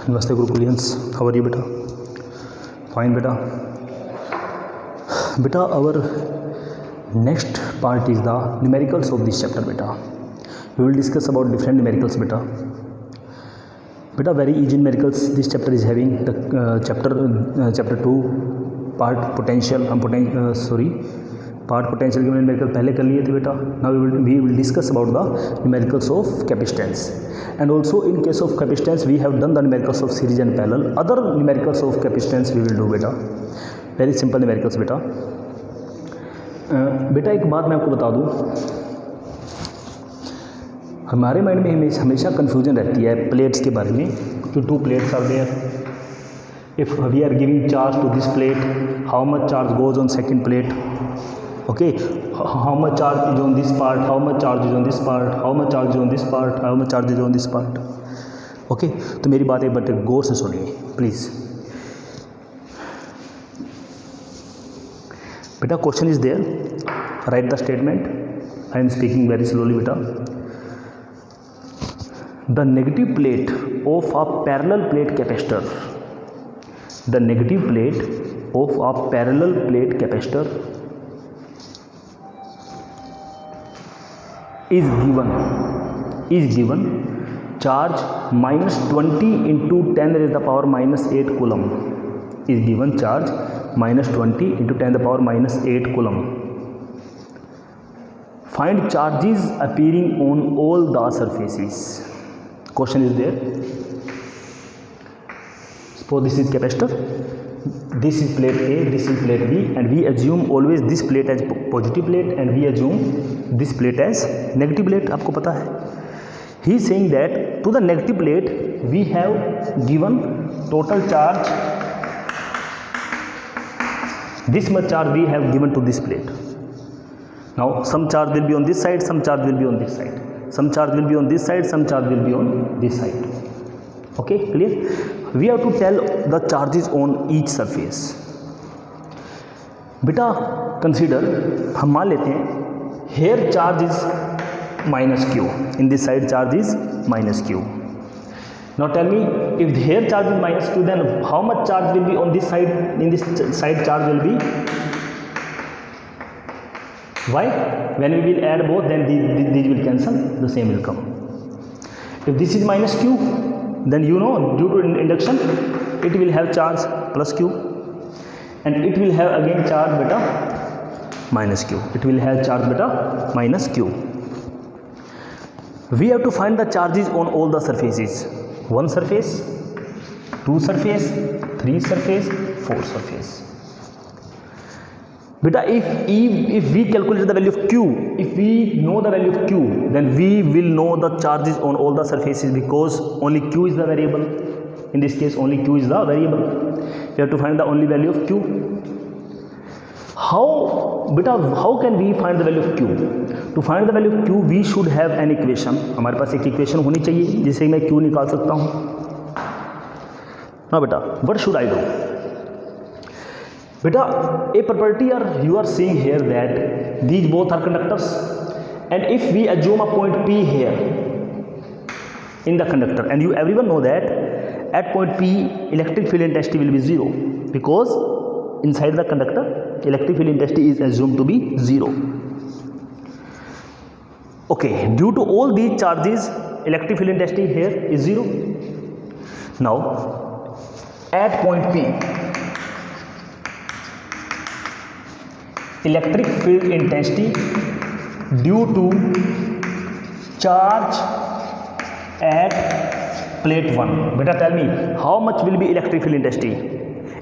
नमस्ते गुरुकुलियंस, how are you बेटा? Fine बेटा. Beta, our next part is the numericals of this chapter. Beta, we will discuss about different numericals. Beta, very easy numericals. This chapter is having the chapter 2 part potential. Part potential के numerical पहले कर लिए थे बेटा. Now we will discuss about the numericals of capacitance. And also in case of capacitance we have done the numericals of series and parallel. Other numericals of capacitance we will do बेटा. Very simple numericals बेटा. बेटा एक बात मैं आपको बता दूं, हमारे माइंड में हमेशा कन्फ्यूजन रहती है प्लेट्स के बारे में कि two plates are there. If we are giving charge to this plate, how much charge goes on second plate. Okay, how much charge is on this part, how much charge is on this part, how much charge is on this part, how much charge is on this part. Okay, तो मेरी बात एक बार गौर से सुनिए please. Beta, question is there. Write the statement. I am speaking very slowly, beta. The negative plate of a parallel plate capacitor. The negative plate of a parallel plate capacitor is given charge minus 20 into 10 raised to the power minus 8 coulomb. Is given charge minus 20 into 10 to the power minus 8 coulomb. Find charges appearing on all the surfaces. Question is there. Suppose this is capacitor, this is plate A, this is plate B, and we assume always this plate as positive plate and we assume this plate as negative plate. आपको पता है. He is saying that to the negative plate we have given total charge. This much charge we have given to this plate. Now some charge will be on this side, some charge will be on this side, some charge will be on this side, some charge will be on this side. Okay, clear? We have to tell the charges on each surface. बेटा consider, हम मान लेते हैं here charge is minus q, in this side charge is minus q. Now tell me, if here charge is minus q, then how much charge will be on this side? In this side charge will be y. When we will add both, then these will cancel, the same will come. If this is minus q, then you know due to induction it will have charge plus q, and it will have again charge beta minus q. It will have charge beta minus q. We have to find the charges on all the surfaces. One surface, two surface, three surface, four surface. Beta, if we calculate the value of q, if we know the value of q, then we will know the charges on all the surfaces, because only q is the variable. In this case only q is the variable. We have to find the only value of q. How can we find the value of q? To find the value of q we should have an equation. हमारे पास एक equation होनी चाहिए जिससे मैं q निकाल सकता हूँ. Now बेटा, what should I do? बेटा, a property you are seeing here that these both are conductors, and if we assume a point P here in the conductor, and everyone know that at point P electric field intensity will be 0, because inside the conductor electric field intensity is assumed to be 0. Okay, due to all these charges electric field intensity here is 0. Now at point P electric field intensity due to charge at plate 1. Beta, tell me how much will be electric field intensity?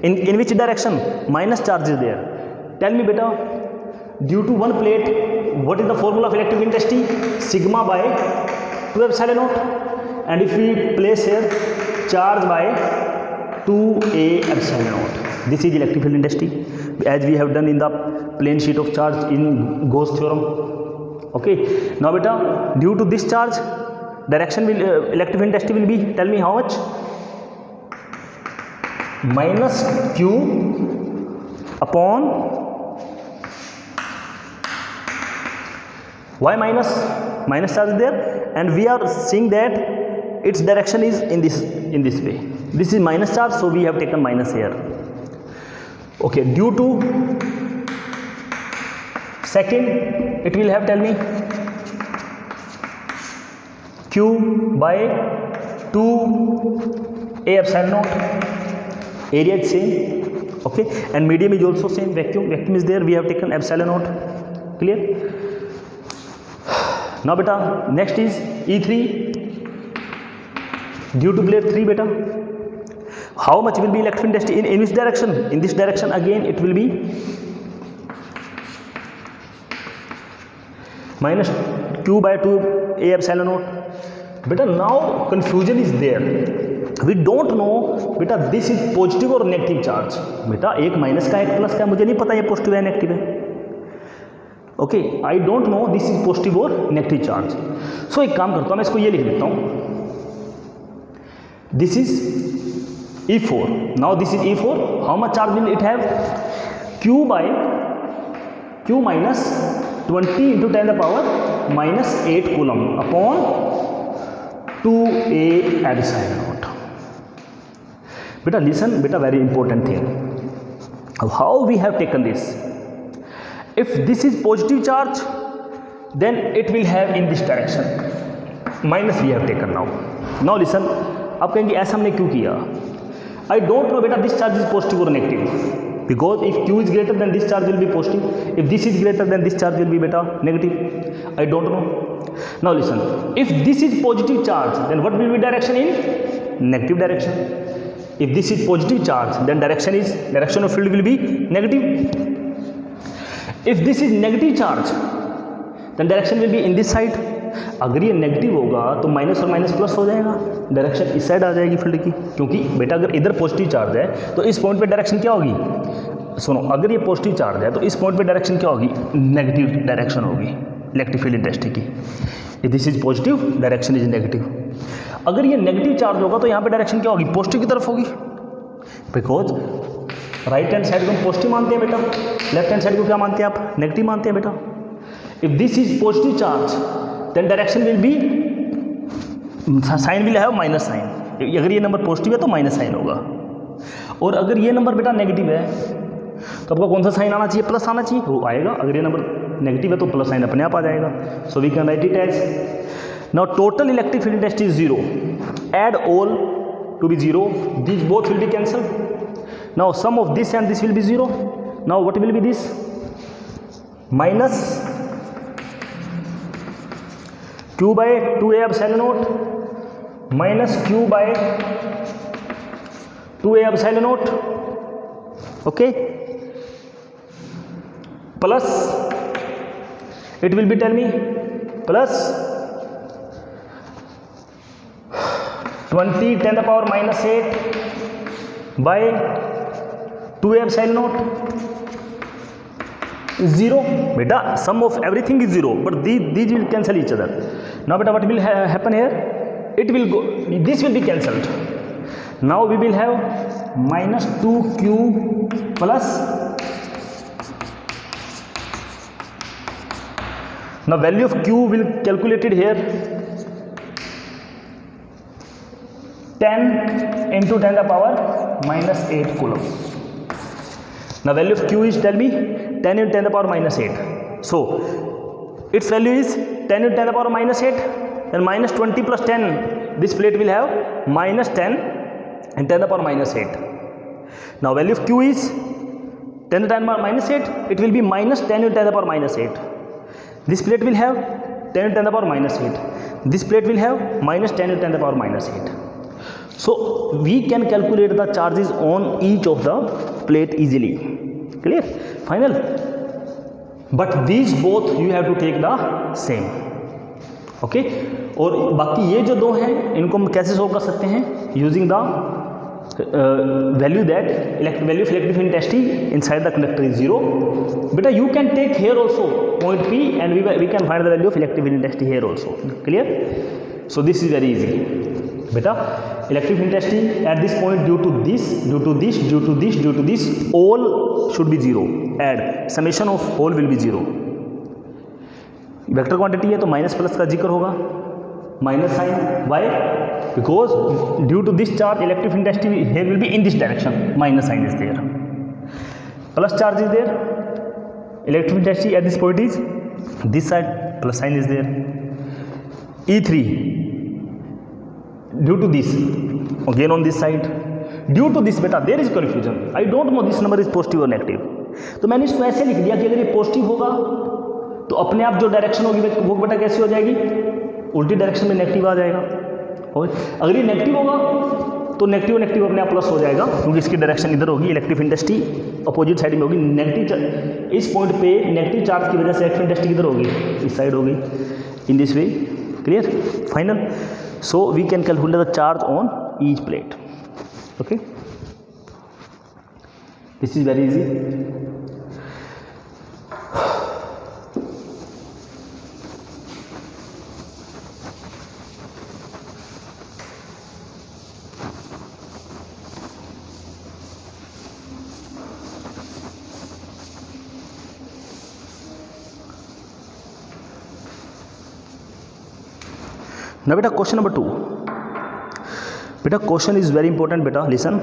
In which direction? Minus charge is there. Tell me beta, due to one plate, what is the formula of electric intensity? Sigma by 2 epsilon naught. And if we place here charge by 2a epsilon naught, this is electric field intensity, as we have done in the plane sheet of charge in Gauss theorem. Okay, now beta, due to this charge direction will electric field intensity will be, tell me how much? Minus q upon why minus charge is there, and we are seeing that its direction is in this way. this is minus charge, so we have taken minus here. Okay, due to second, it will have, tell me, q by 2a epsilon naught. Area is same, okay, and medium is also same. Vacuum is there, we have taken epsilon naught. Clear? Now beta, next is E3 due to plate 3 beta. How much will be electric field intensity in which direction? In this direction again it will be minus q by 2a epsilon naught. Beta, now confusion is there. We don't know beta this is positive or negative charge. बेटा एक minus का एक plus का मुझे नहीं पता ये positive है नेगेटिव है. Okay, I don't know this is positive और नेगेटिव चार्ज. सो एक काम करता हूँ, मैं इसको ये लिख देता हूँ. This is E4. Now this is E4. How much charge will it have? q by q minus 20 into 10 the power minus 8 coulomb upon 2a epsilon naught. Beta, listen, beta, very important thing. How we have taken this? If this is positive charge, then it will have in this direction. Minus we have taken now. Now listen. अब कहेंगे ऐसा हमने क्यों किया? I don't know beta this charge is positive or negative. Because if q is greater then this charge will be positive. If this is greater then this charge will be beta negative. I don't know. Now listen. If this is positive charge, then what will be direction in? Negative direction. If this is positive charge, then direction of field will be negative. If this is negative charge, then direction will be in this side. अगर ये negative होगा तो minus और minus plus हो जाएगा, direction इस side आ जाएगी field की. क्योंकि बेटा अगर इधर पॉजिटिव चार्ज है तो इस पॉइंट पे डायरेक्शन क्या होगी? सुनो, अगर ये पॉजिटिव चार्ज है तो इस पॉइंट पे डायरेक्शन क्या होगी? नेगेटिव डायरेक्शन होगी इलेक्ट्रिक फील्ड इंटेंसिटी की. If this is positive, direction is negative. अगर ये नेगेटिव चार्ज होगा तो यहाँ पे डायरेक्शन क्या होगी? पॉजिटिव की तरफ होगी. बिकॉज राइट हैंड साइड को हम पॉजिटिव मानते हैं बेटा, लेफ्ट हैंड साइड को क्या मानते हैं आप? नेगेटिव मानते हैं बेटा. If this is positive charge then direction will be, sign will have minus sign. अगर ये नंबर पॉजिटिव है तो माइनस साइन होगा, और अगर ये नंबर बेटा नेगेटिव है तो आपको कौन सा साइन आना चाहिए? प्लस आना चाहिए, वो आएगा. अगर ये नंबर नेगेटिव है तो प्लस साइन अपने आप आ जाएगा. So we can write it as, now total electric field intensity is 0. Add all to be 0, these both will be cancelled. Now sum of this and this will be 0. Now what will be this? Minus q by 2a epsilon naught minus q by 2a epsilon naught. Okay, plus it will be, tell me, plus 20 10 the power minus 8 by 2a epsilon naught. 0. Beta, sum of everything is 0, but these will cancel each other. Now beta, what will happen here? It will go, this will be cancelled. Now we will have minus 2q plus, now value of q will calculated here 10 into 10 the power minus 8 coulomb. Now value of q is, tell me, 10 into 10 the power minus 8. So its value is 10 into 10 the power minus 8. Then minus 20 plus 10, this plate will have minus 10 and 10 the power minus 8. Now value of q is 10 to 10 the power minus 8. It will be minus 10 into 10 the power minus 8. This plate will have 10 to 10 the power minus 8. This plate will have minus 10 to 10 the power minus 8. So we can calculate the charges on each of the plate easily. Clear? Final. But these both you have to take the same. Okay, और बाकी ये जो दो हैं इनको हम कैसे solve कर सकते हैं? Using the value that value of electric field intensity inside the conductor is 0. बेटा you can take here also point P and we can find the value of electric field intensity here also. Clear? So this is very easy. बेटा electric field intensity at this point due to this, due to this, due to this, due to this, all should be 0. Add summation of all will be 0. Vector quantity है तो minus plus का जिक्र होगा, minus sign. Why? Because due to this charge electric field intensity here will be in this direction, minus sign is there. Plus charge is there, electric field intensity at this point is this side, plus sign is there. E3 due to this again on this side, due to this बेटा there is confusion, I don't know this number is positive or negative, तो मैंने इसको ऐसे लिख दिया कि अगर ये पॉजिटिव होगा तो अपने आप जो डायरेक्शन होगी वो बेटा कैसी हो जाएगी, उल्टी डायरेक्शन में नेगेटिव आ जाएगा, और अगर ये नेगेटिव होगा तो नेगेटिव नेगेटिव अपने आप प्लस हो जाएगा, क्योंकि इसकी डायरेक्शन इधर होगी, इलेक्ट्रिक इंटेंसिटी अपोजिट साइड में होगी। नेगेटिव इस पॉइंट पे नेगेटिव चार्ज की वजह से इलेक्ट्रिक इंटेंसिटी किधर होगी, इस साइड होगी, in this way. Clear, final. So we can calculate the charge on each plate. Okay, this is very easy. Now beta question number 2. Beta question is very important beta, listen.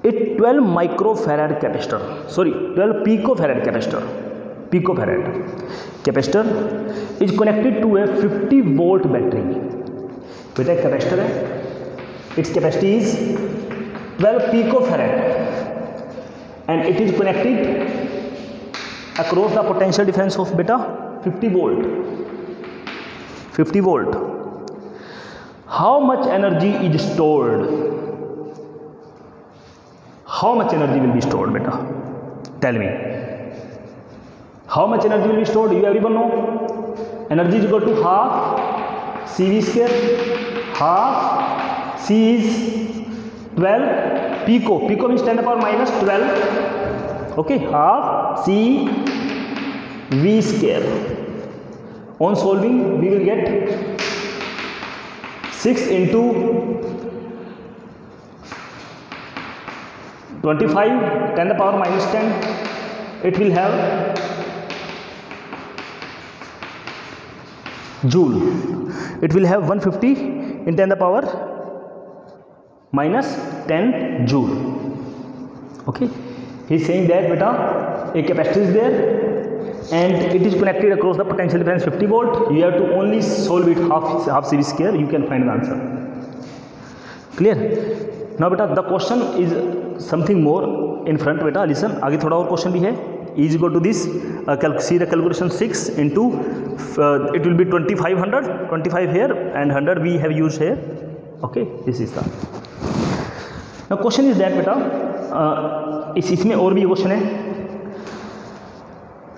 A 12 microfarad capacitor, sorry 12 picofarad capacitor is connected to a 50 volt battery. Beta capacitor है, its capacity is 12 picofarad and it is connected across the potential difference of beta 50 volt. How much energy is stored? How much energy will be stored beta? Tell me. How much energy will be stored? You everyone know. Energy is equal to half CV square. Half C is 12 pico. Pico means 10 to the power minus 12. Okay, half C V square. On solving we will get 6 into 25 10 to the power minus 10, it will have joule, it will have 150 in 10 to the power minus 10 joule. Okay, he is saying that beta a capacitor is there and it is connected across the potential difference 50 volt. You have to only solve it half CV square, you can find the answer. Clear? Now beta the question is something more in front beta, listen. आगे थोड़ा और question भी है. is equal to this, see the calculation 6 into it will be 25 here and 100 we have used here. Okay, this is the now question is that beta इसमें और भी question है.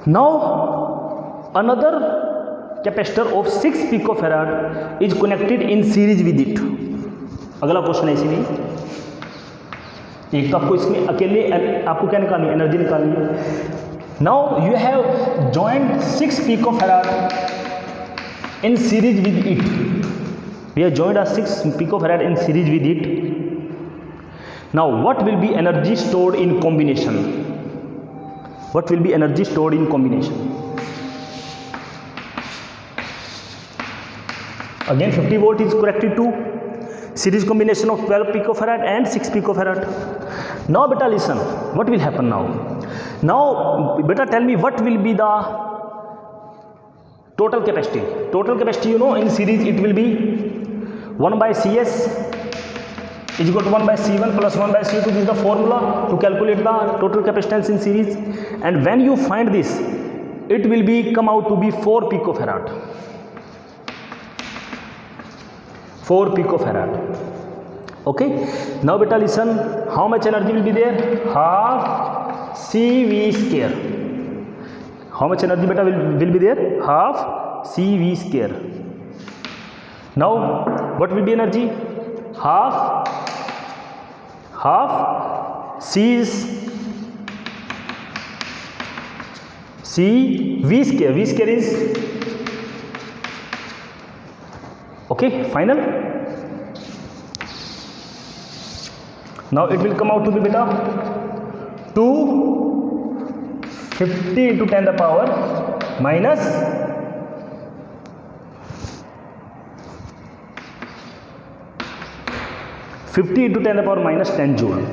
Now another capacitor of 6 picofarad is connected in series with it. अगला question है इसी में. एक तो आपको इसमें अकेले आपको क्या निकालनी है, एनर्जी निकालनी है. Now you have joined 6 picofarad in series with it. We have joined a 6 picofarad in series with it. Now what will be energy stored in combination? What will be energy stored in combination? Again 50 volt is connected to series combination of 12 picofarad and 6 picofarad. Now beta listen, what will happen now? Now beta tell me what will be the total capacity. Total capacity you know in series it will be 1 by CS is equal to 1 by C1 plus 1 by C2. This is the formula to calculate the total capacitance in series, and when you find this it will be come out to be 4 picofarad. 4 picofarad. Okay, now beta listen, how much energy will be there? Half CV square. How much energy beta will be there? Half CV square. Now what will be energy? Half C is V square. V square is okay, final. Now it will come out to be beta 250 into 10 to the power minus 50 into 10 to the power minus 10 joule.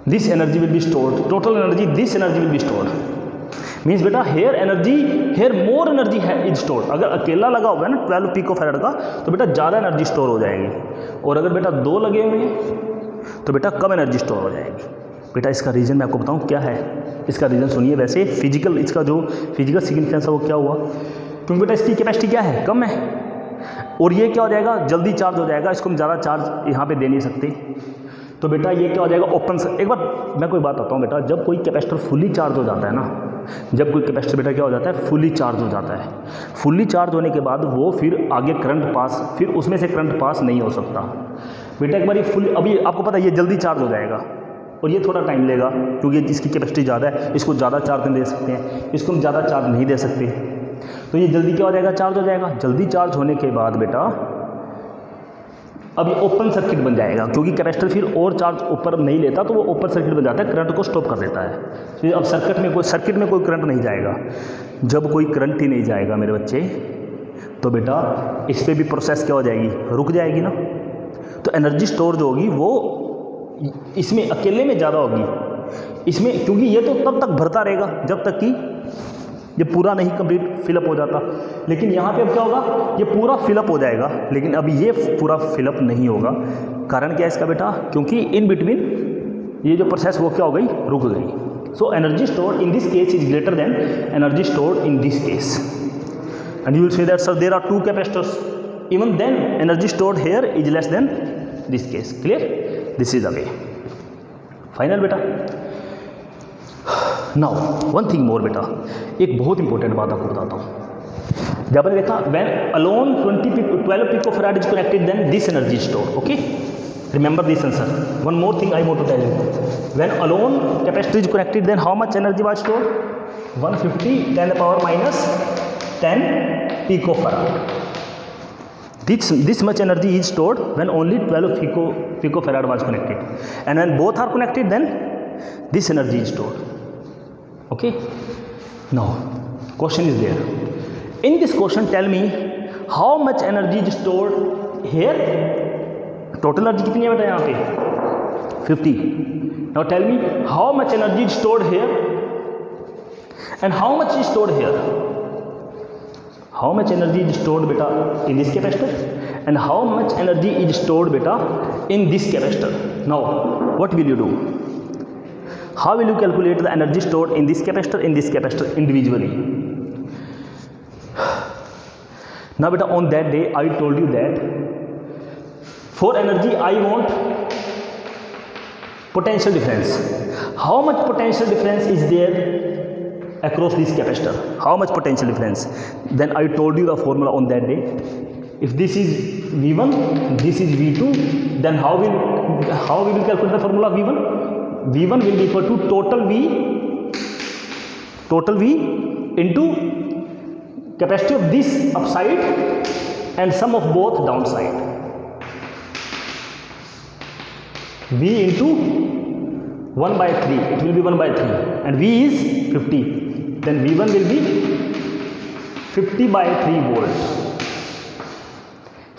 This energy will be stored. Total energy, this energy will be stored. Means बेटा here more energy is stored. अगर अकेला लगा हुआ है ना 12 pico farad का तो बेटा ज़्यादा एनर्जी स्टोर हो जाएगी, और अगर बेटा 2 लगे हुए हैं तो बेटा कम एनर्जी स्टोर हो जाएगी। बेटा इसका रीज़न मैं आपको बताऊँ क्या है, इसका रीज़न सुनिए। वैसे फिजिकल, इसका जो फिजिकल सिग्निफिकेंस है वो क्या हुआ, क्योंकि बेटा इसकी कैपेसिटी क्या है, कम है, और ये क्या हो जाएगा, जल्दी चार्ज हो जाएगा, इसको हम ज़्यादा चार्ज यहाँ पे दे नहीं सकते। तो बेटा ये क्या हो जाएगा, ओपन। एक बार मैं कोई बात बताता हूँ बेटा, जब कोई कैपेसिटर फुली चार्ज हो जाता है ना, जब कोई कैपेसिटर बेटा क्या हो जाता है, फुली चार्ज हो जाता है। फुली चार्ज होने के बाद वो फिर आगे करंट पास, फिर उसमें से करंट पास नहीं हो सकता बेटा। एक बार ये फुल, अभी आपको पता है ये जल्दी चार्ज हो जाएगा और ये थोड़ा टाइम लेगा, क्योंकि इसकी कैपेसिटी ज़्यादा है, इसको ज़्यादा चार्ज नहीं दे सकते हैं, इसको हम ज़्यादा चार्ज नहीं दे सकते। तो ये जल्दी क्या हो जाएगा, चार्ज हो जाएगा। जल्दी चार्ज होने के बाद बेटा अब ये ओपन सर्किट बन जाएगा, क्योंकि कैपेसिटर फिर और चार्ज ऊपर नहीं लेता, तो वो ओपन सर्किट बन जाता है, करंट को स्टॉप कर देता है। फिर अब सर्किट में कोई करंट नहीं जाएगा। जब कोई करंट ही नहीं जाएगा मेरे बच्चे, तो बेटा इस पर भी प्रोसेस क्या हो जाएगी, रुक जाएगी ना। तो एनर्जी स्टोर जो होगी वो इसमें अकेले में ज़्यादा होगी इसमें, क्योंकि ये तो तब तक भरता रहेगा जब तक कि ये पूरा नहीं कंप्लीट फिलअप हो जाता। लेकिन यहाँ पे अब क्या होगा, ये पूरा फिलअप हो जाएगा, लेकिन अब ये पूरा फिलअप नहीं होगा। कारण क्या है इसका बेटा, क्योंकि इन बिटवीन ये जो प्रोसेस वो क्या हो गई, रुक गई। So energy stored in this case is greater than energy stored in this case, and you will say that sir there are 2 capacitors, even then energy stored here is less than this case. Clear, this is the way. Final बेटा। Now one thing more बेटा, एक बहुत important बात आपको बताता हूँ। जब आपने देखा when alone 12 picofarad is connected then this energy store, okay, remember this answer. One more thing I want to tell you, when alone capacitor is connected then how much energy was stored, 150 10 to the power minus 10 picofarad. This much energy is stored when only 12 picofarad was connected, and when both are connected then this energy is stored. Okay, now question is there. In this question tell me how much energy is stored here. Total energy कितनी है बेटा यहाँ पे, 50. Now tell me how much energy is stored here and how much is stored here. How much energy is stored beta in this capacitor and how much energy is stored beta in this capacitor. Now what will you do, how will you calculate the energy stored in this capacitor individually. Now beta on that day I told you that for energy I want potential difference. How much potential difference is there across this capacitor, how much potential difference. Then I told you the formula on that day. If this is V1, this is V2, then how we will calculate the formula V1. V1 will be equal to total V into capacity of this upside and sum of both downside. V into 1 by 3, it will be 1 by 3, and V is 50. Then V1 will be 50 by 3 volt.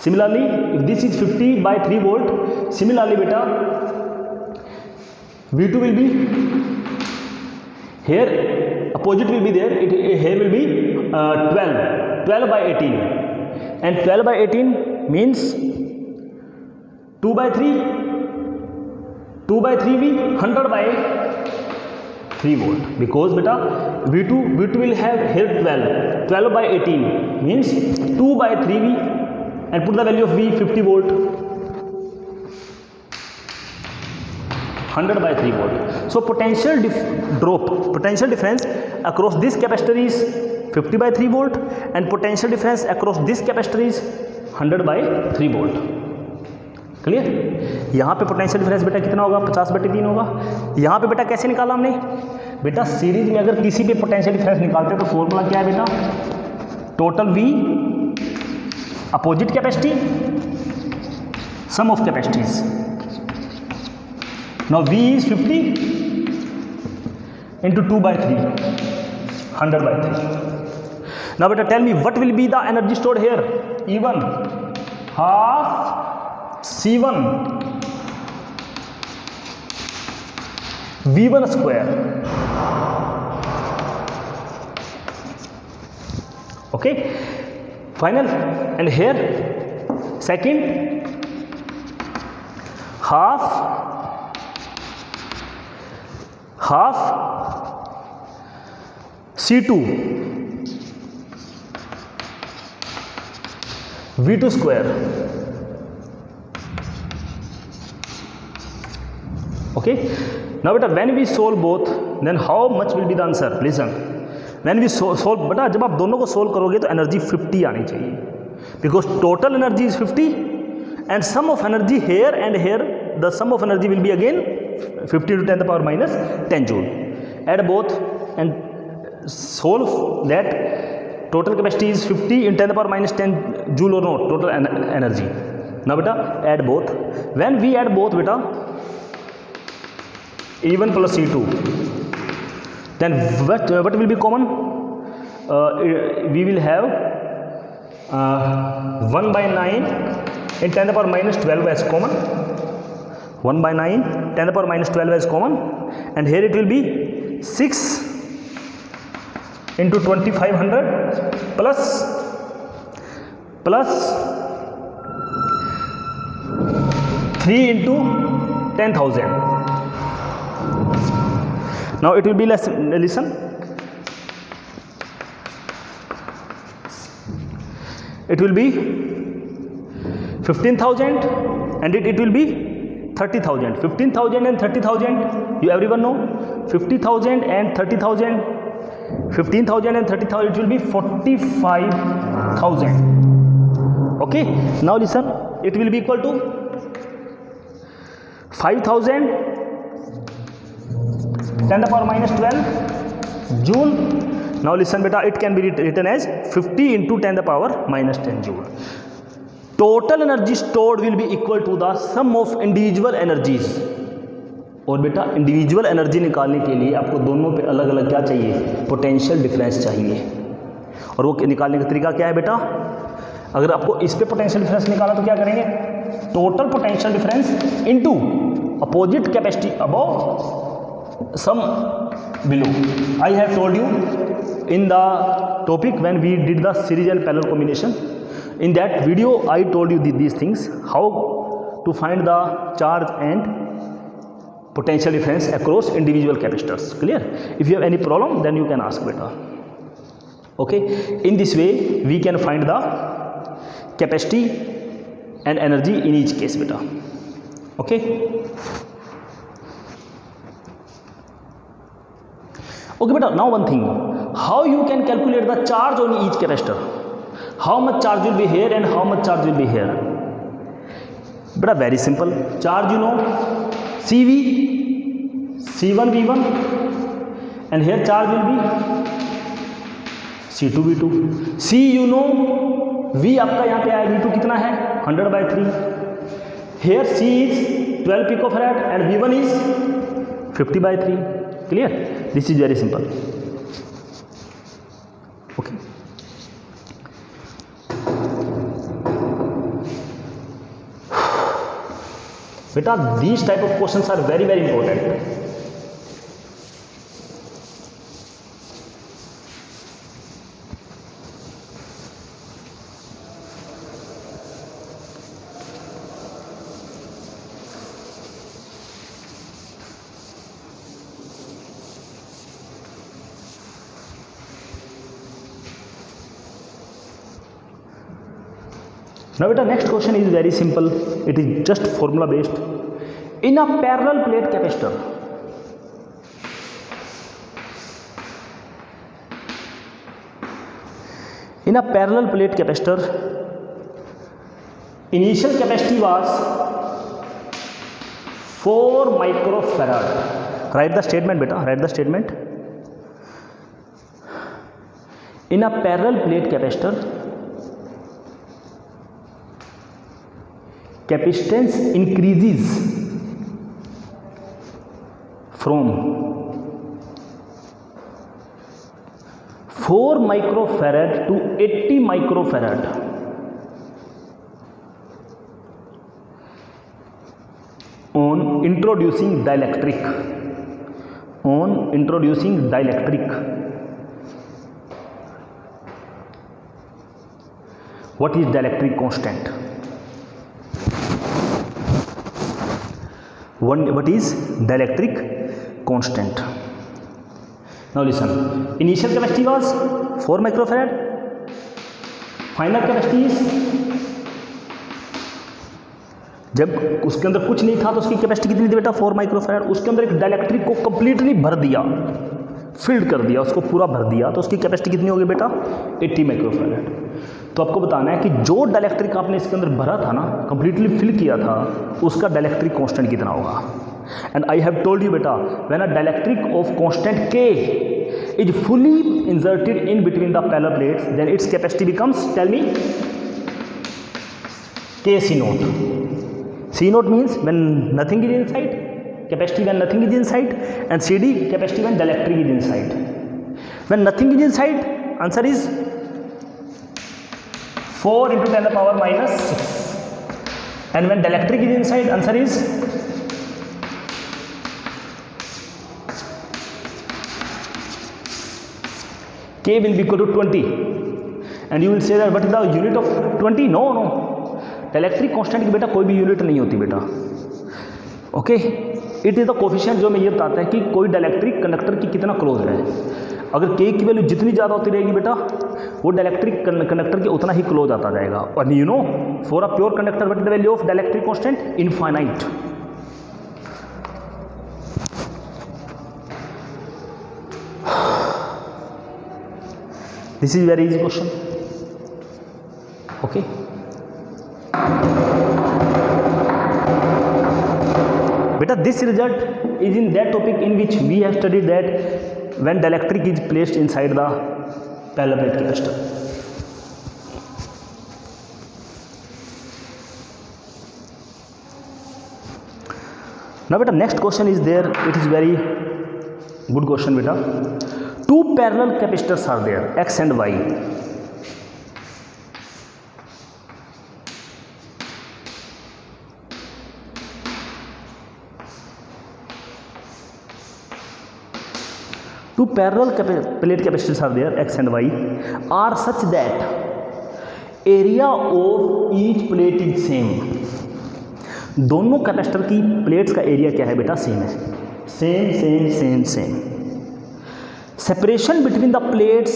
Similarly, if this is 50 by 3 volt, similarly beta V2 will be here, opposite will be there, here will be 12 by 18, and 12 by 18 means 2 by 3 V 100 by 3 volt, because beta V2 will have here 12 by 18 means 2 by 3 V, and put the value of V 50 volt, 100 by 3 volt. So potential difference across this capacitor is 50 by 3 volt, and potential difference across this capacitor is 100 by 3 volt. Clear, यहाँ पे potential difference बेटा कितना होगा, 50/3 होगा। यहाँ पे बेटा कैसे निकाला हमने, बेटा सीरीज में अगर किसी पे पोटेंशियल डिफरेंस निकालते हैं तो फॉर्मूला क्या है बेटा, total V opposite capacity sum of capacities. Now V is 50 into 2/3, 100/3. Now beta tell me what will be the energy stored here. E1 half C1 V1 square. Okay, final. And here second, half C2 V2 square. Okay, now beta when we solve both, then how much will be the answer? Listen, when we solve, beta जब आप दोनों को solve करोगे तो energy 50 आनी चाहिए, because total energy is 50 and sum of energy here and here, the sum of energy will be again 50 to 10 the power minus 10 joule. Add both and solve that. Total capacity is 50 in 10 the power minus 10 joule or not, total energy. Now beta add both. When we add both, beta, E1 plus E2, then what will be common? We will have 1 by 9 in 10 the power minus 12 as common. 1 by 9 10 the power minus 12 as common, and here it will be 6 into 2500 plus 3 into 10,000. Now it will be less. Listen, it will be 15,000 and it will be 30,000. 15,000 and 30,000, you everyone know, 50,000 and 30,000, 15,000 and 30,000, it will be 45,000. Okay, now listen, it will be equal to 5,000 10 the power minus 12 joule. Now listen beta, it can be written as 50 into 10 the power minus 10 joule. Total energy stored will be equal to the sum of individual energies. और बेटा individual energy निकालने के लिए आपको दोनों पे अलग अलग क्या चाहिए? पोटेंशियल डिफरेंस चाहिए. और वो निकालने का तरीका क्या है बेटा? अगर आपको इस पे पोटेंशियल डिफरेंस निकाला तो क्या करेंगे? Total potential difference into opposite capacity above sum below. I have told you in the topic when we did the series and parallel combination. In that video I told you these things, how to find the charge and potential difference across individual capacitors. Clear? If you have any problem, then you can ask beta. Okay, in this way we can find the capacity and energy in each case beta. Okay. Okay beta, now one thing, how you can calculate the charge on each capacitor? How much charge will be here and how much charge will be here? Beta, very simple. Charge you know, CV, C1 V1, and here charge will be C2 V2. C you know, V आपका यहाँ पे आया, V2 कितना है? 100/3. Here C is 12 picofarad and V1 is 50/3. Clear? This is very simple. Okay. Beta, these type of questions are very important. Now beta, next question is very simple. It is just formula based. In a parallel plate capacitor, initial capacity was 4 microfarad. Write the statement beta, write the statement. In a parallel plate capacitor, capacitance increases from 4 microfarad to 80 microfarad on introducing dielectric. on introducing dielectric. What is dielectric constant? What is dielectric constant? Now listen. Initial capacity was 4 microfarad. Final capacity is, जब उसके अंदर कुछ नहीं था तो उसकी capacity कितनी थी बेटा? 4 माइक्रोफैराड. उसके अंदर एक डाइलेक्ट्रिक को कंप्लीटली भर दिया, फिल्ड कर दिया, उसको पूरा भर दिया, तो उसकी कैपेसिटी कितनी होगी बेटा? 80 माइक्रोफैराड. तो आपको बताना है कि जो डाइलेक्ट्रिक आपने इसके अंदर भरा था ना, कंप्लीटली फिल किया था, उसका डाइलेक्ट्रिक कांस्टेंट कितना होगा. And I have told you बेटा, when a dielectric of constant K is fully inserted in between the parallel plates, then its capacity becomes, tell me, KC naught. C naught means when nothing is inside, capacity when nothing is inside, and CD capacity when dielectric is inside. When nothing is inside, answer is 4 into 10 to the power minus 6. And when dielectric is inside, answer is K will be equal to 20. And you will say that what is the unit of 20? No. Dielectric constant की बेटा कोई भी unit नहीं होती बेटा. Okay, it is the coefficient जो हमें ये बताता है कि कोई डाइलेक्ट्रिक कंडक्टर की कितना क्लोज है. अगर K की वैल्यू जितनी ज़्यादा होती रहेगी बेटा, वो डाइलेक्ट्रिक कंडक्टर के उतना ही क्लोज आता जाएगा. और you know, for a pure conductor what is the value of dielectric constant? Infinite. This is very easy question. Okay. Beta, this result is in that topic in which we have studied that when dielectric is placed inside the parallel plate capacitor. Now beta, next question is there. It is very good question beta. Two parallel capacitors are there, X and Y. Two parallel plate capacitors are there, X and Y, are such that area of each plate is same. दोनों capacitor की plates का area क्या है बेटा? Same है. Same. Separation between the plates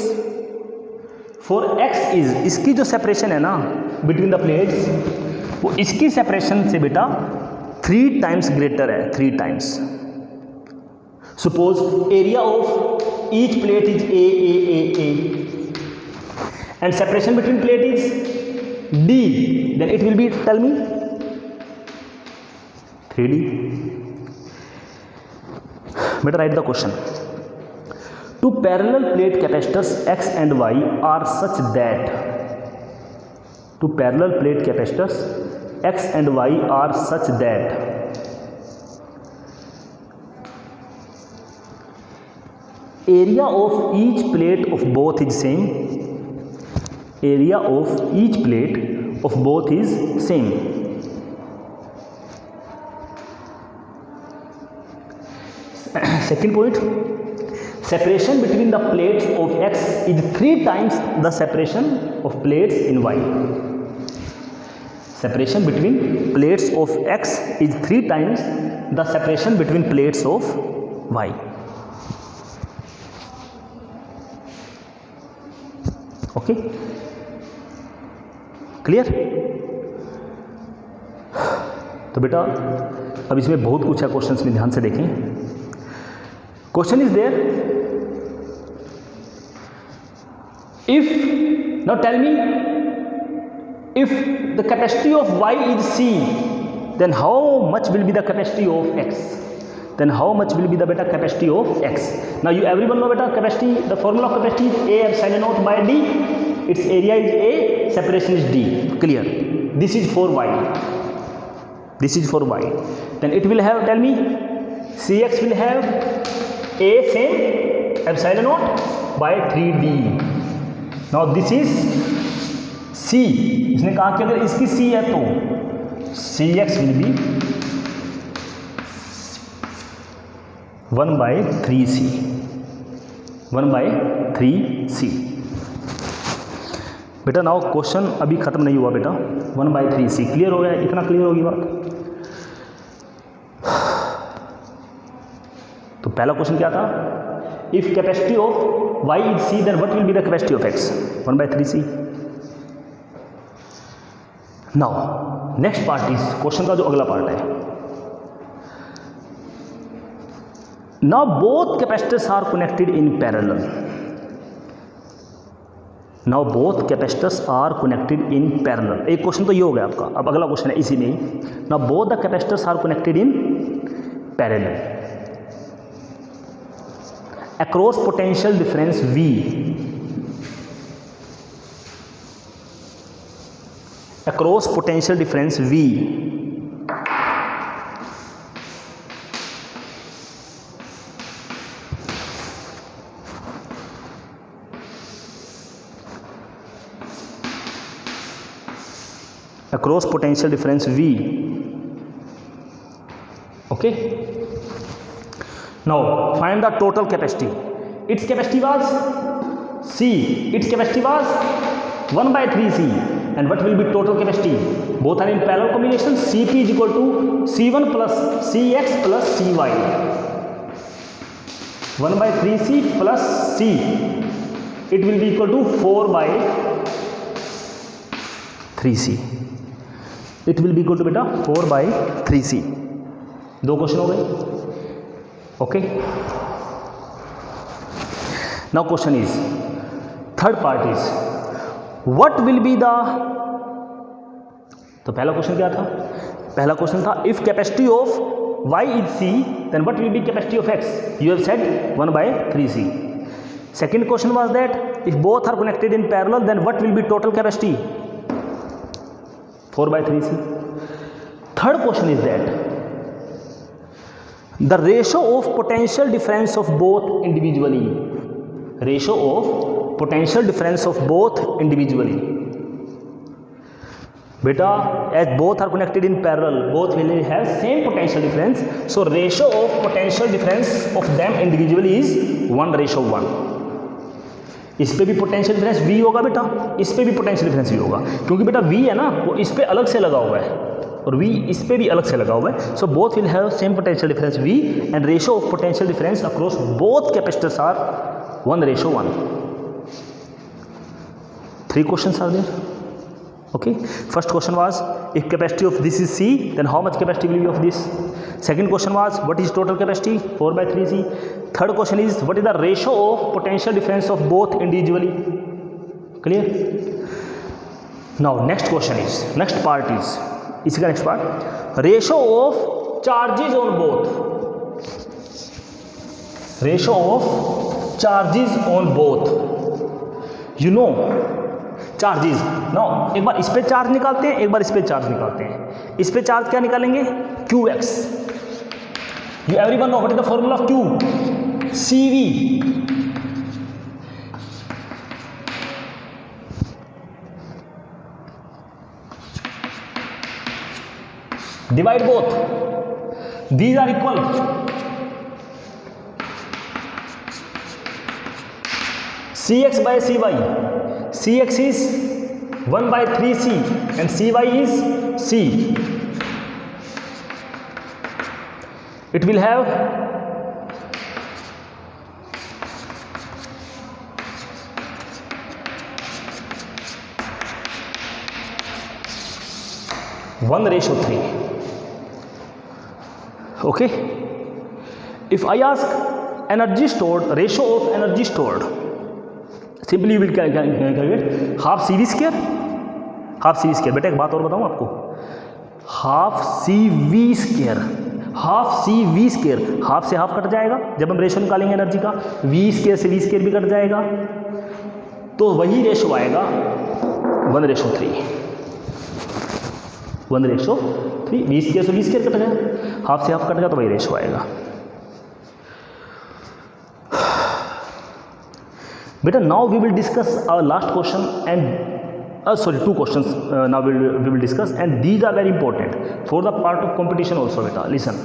for X is, इसकी जो separation है ना बिटवीन द प्लेट्स, वो इसकी सेपरेशन से बेटा 3 टाइम्स ग्रेटर है. 3 times. Suppose area of each plate is A and separation between plate is D, then it will be, tell me, 3D. बेटा write the question. Two parallel plate capacitors X and Y are such that two parallel plate capacitors X and Y are such that area of each plate of both is same. Area of each plate of both is same. Second point. Separation between the plates of X is 3 times the separation of plates in Y. Separation between plates of X is 3 times the separation between plates of Y. Okay? Clear? तो बेटा अब इसमें बहुत कुछ है, questions में ध्यान से देखें. Question is there. If, now tell me, if the capacity of Y is C, then how much will be the capacity of X? Then how much will be the beta capacity of X? Now you everyone know beta capacity, the formula of capacity is A epsilon naught by D. Its area is A, separation is D. Clear? This is for Y. This is for Y. Then it will have, tell me, Cx will have A same epsilon naught by 3D. Now this is C. इसने कहा कि अगर इसकी C है तो Cx will be 1/3c, 1/3c। बेटा now question अभी ख़त्म नहीं हुआ बेटा, 1/3c क्लियर हो गया, इतना क्लियर होगी बात। तो पहला क्वेश्चन क्या था, if capacity of y is c then what will be the capacity of x, 1/3c। Now next part is question का जो अगला पार्ट है, now both capacitors are connected in parallel, now both capacitors are connected in parallel. एक question तो ये हो गया आपका, अब अगला क्वेश्चन है इसी में ही, now both the capacitors are connected in parallel across potential difference V, across potential difference V, across potential difference V, okay। Now find the total capacity. Its capacity was C. Its capacity was 1/3C. And what will be total capacity? Both are in parallel combination. Cp is equal to C1 plus Cx plus Cy. 1/3C plus C. It will be equal to 4/3C. It will be equal to बेटा 4/3C. दो question हो गए, okay। Now question is, third part is what will be the, तो पहला question क्या था, पहला question था if capacity of y is c then what will be capacity of x, you have said 1/3c। second question was that if both are connected in parallel then what will be total capacity, 4/3c। third question is that the ratio of potential difference of both individually, ratio of potential difference of both individually, beta as both are connected in parallel both will have same potential difference, so ratio of potential difference of them individually is 1:1। इस पे भी potential difference v होगा बेटा, इस पे भी potential difference v होगा, क्योंकि बेटा v है ना वो इस पे अलग से लगा हुआ है और v इस पे भी अलग से लगा हुआ है, so both will have same potential difference v and ratio of potential difference across both capacitors are 1:1। 3 questions are there, okay। first question was if capacity of this is c then how much capacity will be of this, second question was what is total capacity, 4/3c, third question is what is the ratio of potential difference of both individually, clear। now next question is, next part is, इसी का next part, ratio of charges on both, ratio of charges on both, you know charges. Now एक बार इस पे charge निकालते हैं, एक बार इस पे चार्ज निकालते हैं। इस पे चार्ज क्या निकालेंगे, QX, you everyone know what is the formula of Q, CV, divide both, these are equal, Cx by Cy, Cx is 1/3c and Cy is c, it will have one ratio 3, okay। if I ask energy stored, ratio of energy stored, simply you will calculate half CV square, half CV square। बेटा एक बात और बताऊं आपको, half CV square, half CV square, half से half cut जाएगा जब हम रेशो निकालेंगे एनर्जी का, V स्क्वायर से V स्क्वायर भी कट जाएगा, तो वही रेशो आएगा 1:3, 1:3, V स्क्वायर से V स्क्वायर कट गया, हाफ से हाफ कट गया तो वही रेशो आएगा। बेटा now we will discuss our last question and sorry 2 questions now we will discuss and these are very important for the part of competition also beta, listen।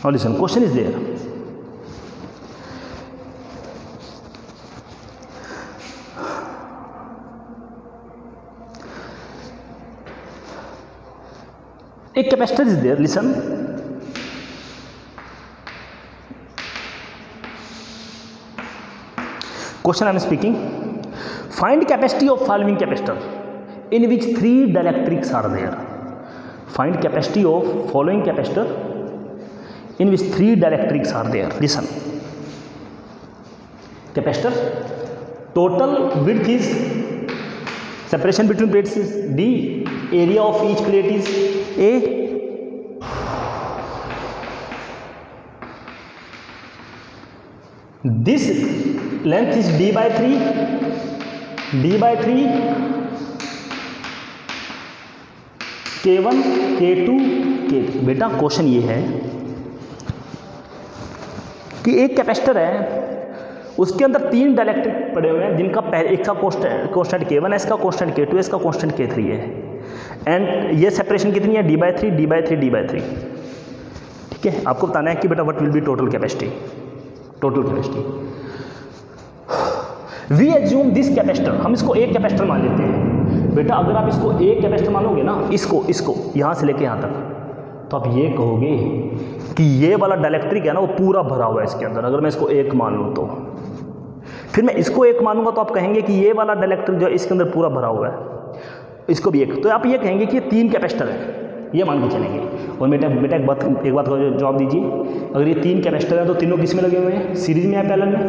Now listen, question is there. A capacitor is there, listen. Question I am speaking. Find capacity of following capacitor in which 3 dielectrics are there. Find capacity of following capacitor in which 3 dielectrics are there. Listen. Capacitor, total width is, separation between plates is D, area of each plate is A. This length is D by 3, K1, K2, K3. बेटा question ये है कि एक capacitor है, उसके अंदर 3 dielectric पड़े हुए हैं, जिनका एक का कांस्टेंट K1 है, इसका कांस्टेंट K2 है, इसका कांस्टेंट K3 है, एंड ये सेपरेशन कितनी है, D by 3, D by 3, D by 3. ठीक है, आपको बताना है कि बेटा what will be total capacity. We assume this capacitor, हम इसको एक कैपेसिटर मान लेते हैं. बेटा अगर आप इसको एक कैपेसिटर मानोगे ना, इसको यहाँ से लेके यहाँ तक, तो आप ये कहोगे कि ये वाला डाइलेक्ट्रिक है ना वो पूरा भरा हुआ है इसके अंदर. अगर मैं इसको एक मान लूँ तो फिर मैं इसको एक मानूंगा तो आप कहेंगे कि ये वाला डाइलेक्ट्रिक जो है इसके अंदर पूरा भरा हुआ है, इसको भी एक. तो आप ये कहेंगे कि ये 3 कैपेसिटर है, ये मान के चलेंगे. और बेटा एक बात का जवाब दीजिए, अगर ये 3 कैपेसिटर है तो तीनों किस में लगे हुए हैं, सीरीज में या पैरेलल में.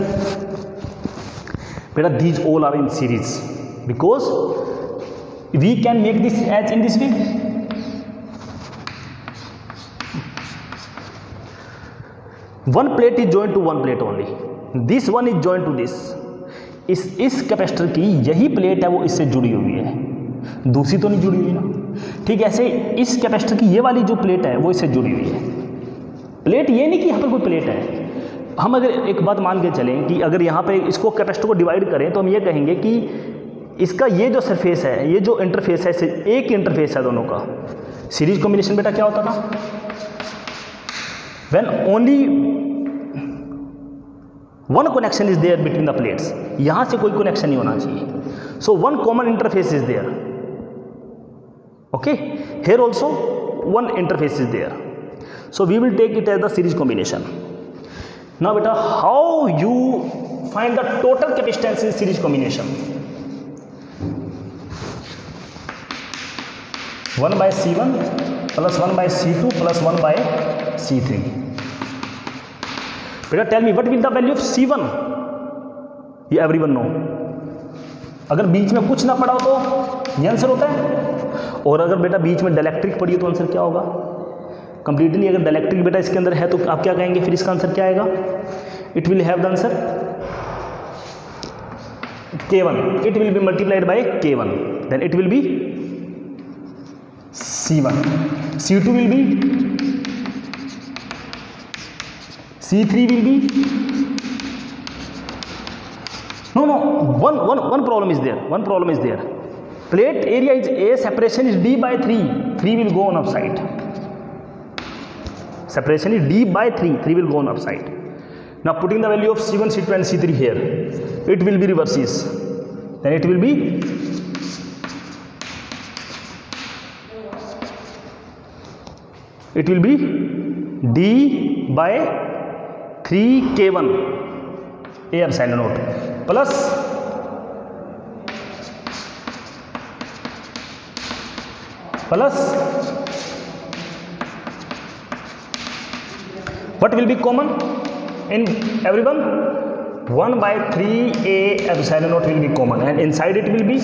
बेटा these all are in series because we can make this as in this way. One plate is joint to one plate only, this one is joint to this. इस कैपेसिटर की यही plate है वो इससे जुड़ी हुई है, दूसरी तो नहीं जुड़ी हुई ना. ठीक है, ऐसे इस कैपेसिटर की ये वाली जो प्लेट है वो इससे जुड़ी हुई है. प्लेट ये नहीं कि यहाँ पर कोई प्लेट है. हम अगर एक बात मान के चलें कि अगर यहाँ पे इसको कैपेसिटर को डिवाइड करें तो हम ये कहेंगे कि इसका ये जो सरफेस है, ये जो इंटरफेस है, एक इंटरफेस है दोनों का. सीरीज कॉम्बिनेशन बेटा क्या होता था, when only one connection is there between the plates. यहाँ से कोई कनेक्शन नहीं होना चाहिए. So one common interface is there. Okay, here also one interface is there, so we will take it as the series combination. Now beta, how you find the total capacitance in series combination? 1 by C1 plus 1 by C2 plus 1 by C3. Beta tell me what will the value of C1? You everyone know. अगर बीच में कुछ ना पड़ा हो तो ये answer होता है, और अगर बेटा बीच में डाइलेक्ट्रिक पड़ी हो तो आंसर क्या होगा, कंप्लीटली. अगर डाइलेक्ट्रिक बेटा इसके अंदर है तो आप क्या कहेंगे, फिर इसका आंसर क्या आएगा, it will have the answer K1, it will be multiplied by K1, then it will be C1, C2 will be, C3 will be. No, one problem is there. Plate area is A, separation is D by 3. 3 will go on upside. Separation is D by 3. 3 will go on upside. Now putting the value of C1, C2 and C3 here, it will be reverses. Then it will be D by 3K1 A epsilon naught plus what will be common in everyone, 1 by 3A epsilon naught will be common, and inside it will be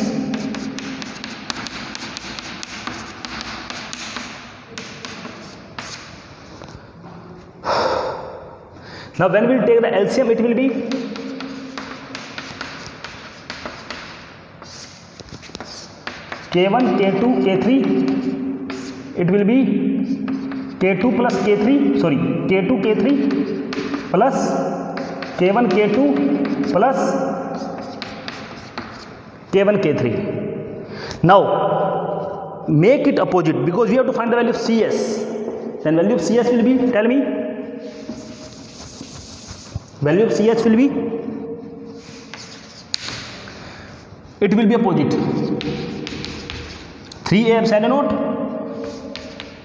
now when we will take the LCM, it will be K1, K2, K3, it will be K2 plus K3, sorry, K2, K3 plus K1, K2 plus K1, K3. Now make it opposite because we have to find the value of CS. Then value of CS will be, tell me, value of CH will be, it will be opposite 3a epsilon naught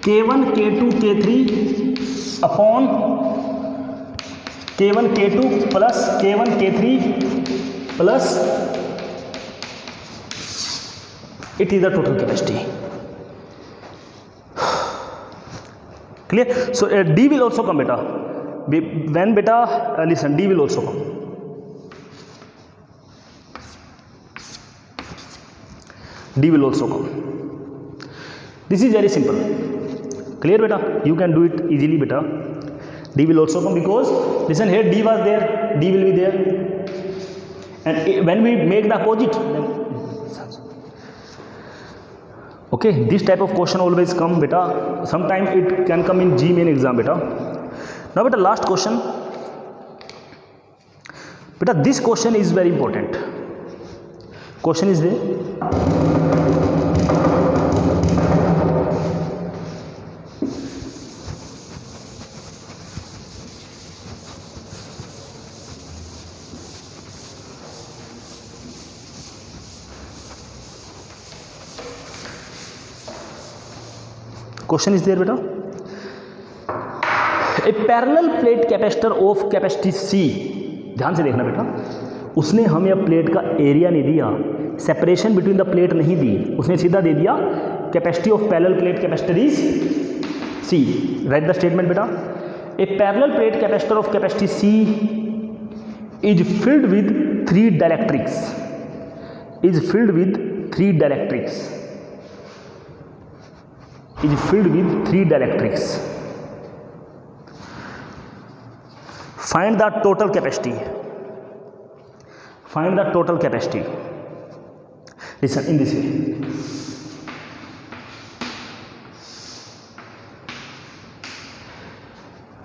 K1 K2 K3 upon K1 K2 plus K1 K3 plus it is the total capacity. Clear? So D will also come, beta. When beta, listen, D will also come. D will also come. This is very simple. Clear, beta? You can do it easily, beta. D will also come because listen here, D was there, D will be there, and when we make the opposite, then okay, this type of question always come, beta. Sometimes it can come in G main exam, beta. Now, beta, last question, beta. This question is very important. Question is there. Question is there, beta. A parallel plate capacitor of capacity C, ध्यान से देखना बेटा, उसने हमें अब plate का area नहीं दिया, सेपरेशन बिटवीन द प्लेट नहीं दी, उसने सीधा दे दिया capacity of parallel plate capacitor is C. Right the statement बेटा. A parallel plate capacitor of capacity C is filled with three dielectrics. Is filled with three dielectrics. Is filled with three dielectrics. Find the total capacity. Find the total capacity. Listen in this way.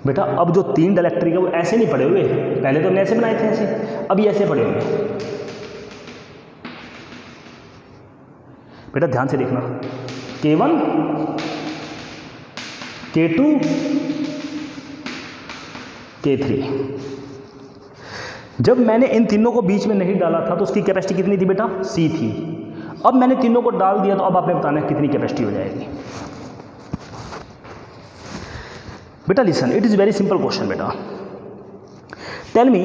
बेटा अब जो तीन dielectric है वो ऐसे नहीं पड़े हुए, पहले तो हमने ऐसे बनाए थे ऐसे, अब ये ऐसे पड़े हुए. बेटा ध्यान से देखना, K1 K2 K3. जब मैंने इन तीनों को बीच में नहीं डाला था तो उसकी कैपेसिटी कितनी थी बेटा? C थी. अब मैंने तीनों को डाल दिया तो अब आपने बताना है कितनी कैपेसिटी हो जाएगी. बेटा listen, it is very simple question बेटा. Tell me,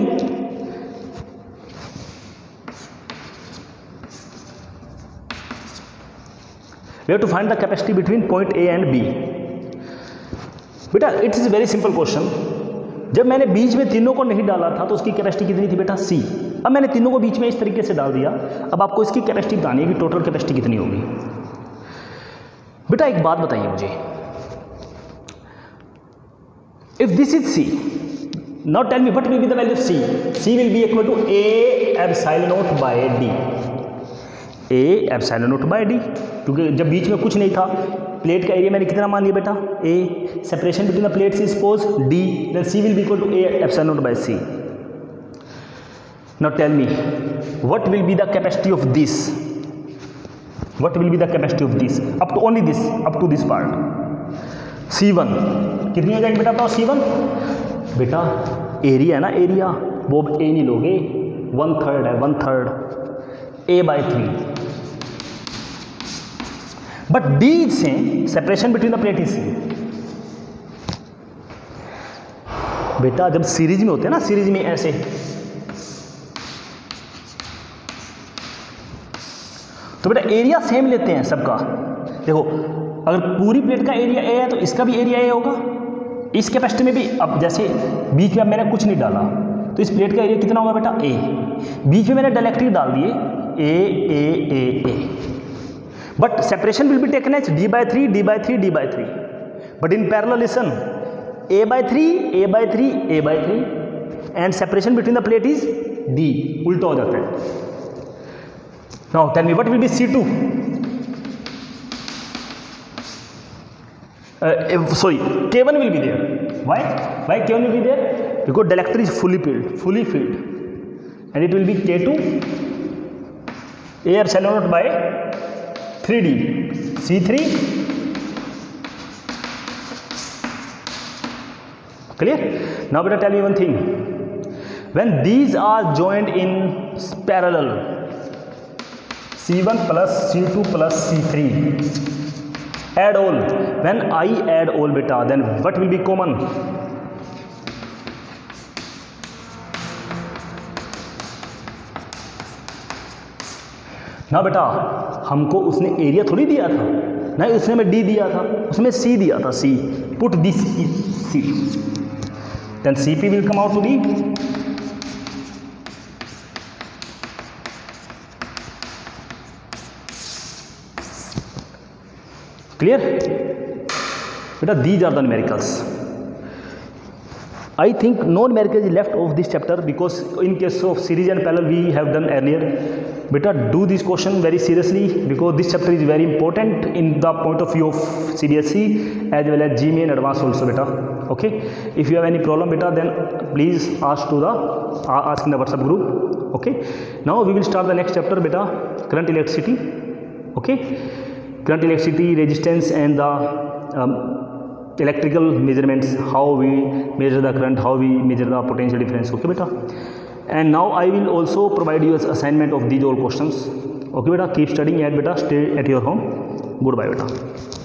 we have to find the capacity between point A and B. बेटा it is very simple question. जब मैंने बीच में तीनों को नहीं डाला था तो उसकी कैपेसिटी कितनी थी बेटा? C. अब मैंने तीनों को बीच में इस तरीके से डाल दिया, अब आपको इसकी कैपेसिटी बतानी है कि टोटल कैपेसिटी कितनी होगी. बेटा एक बात बताइए मुझे, if this is C, now tell me what will be the value of C. C will be equal to A epsilon naught by D. A epsilon naught by D, क्योंकि जब बीच में कुछ नहीं था, प्लेट का एरिया मैंने कितना मान लिया बेटा? A. Separation between the plates is suppose D, then C will be equal to A epsilon naught by C. Now tell me what will be the capacity of this. What will be the capacity of this up to only this, up to this part. C1 कितनी हो जाएगी बेटा? बताओ C1. बेटा area है ना, area वो A नहीं लोगे, 1/3 है, 1/3 A/3. But D is same, separation between the plate is same. बेटा जब सीरीज में होते हैं ना, सीरीज में ऐसे, तो बेटा एरिया सेम लेते हैं सबका. देखो अगर पूरी प्लेट का एरिया A है तो इसका भी एरिया A होगा. इस कैपेसिटी में भी, अब जैसे बीच में अब मैंने कुछ नहीं डाला तो इस प्लेट का एरिया कितना होगा बेटा? A. बीच में मैंने डायलेक्ट्रिक डाल दिए A. But separation will be taken as D/3 D/3 D/3. But in parallel listen, A/3 A/3 A/3 and separation between the plate is D. उल्टा हो जाता है. Now tell me what will be C2. Sorry, K1 will be there. Why K1 will be there? Because dielectric is fully filled, and it will be K2 A epsilon naught by 3D. C3 Clear? Now beta tell me one thing, when these are joined in parallel, C1 plus C2 plus C3, add all. When I add all beta, then what will be common? ना बेटा हमको उसने area थोड़ी दिया था, नहीं उसने हमें डी दिया था, उसमें सी दिया था, C, put this C, then CP will come out to be clear? Beta these are the numericals. I think no numerical is left of this chapter because in case of series and parallel we have done earlier. Beta do this question very seriously because this chapter is very important in the point of view of CBSE as well as GMA and advanced also beta. Okay, if you have any problem beta, then please ask in the WhatsApp group. Okay, now we will start the next chapter beta, current electricity. Okay, current electricity, resistance and the electrical measurements, how we measure the current, how we measure the potential difference. Okay beta, and now I will also provide you as assignment of these all questions. Okay beta, keep studying at beta, stay at your home. Goodbye beta.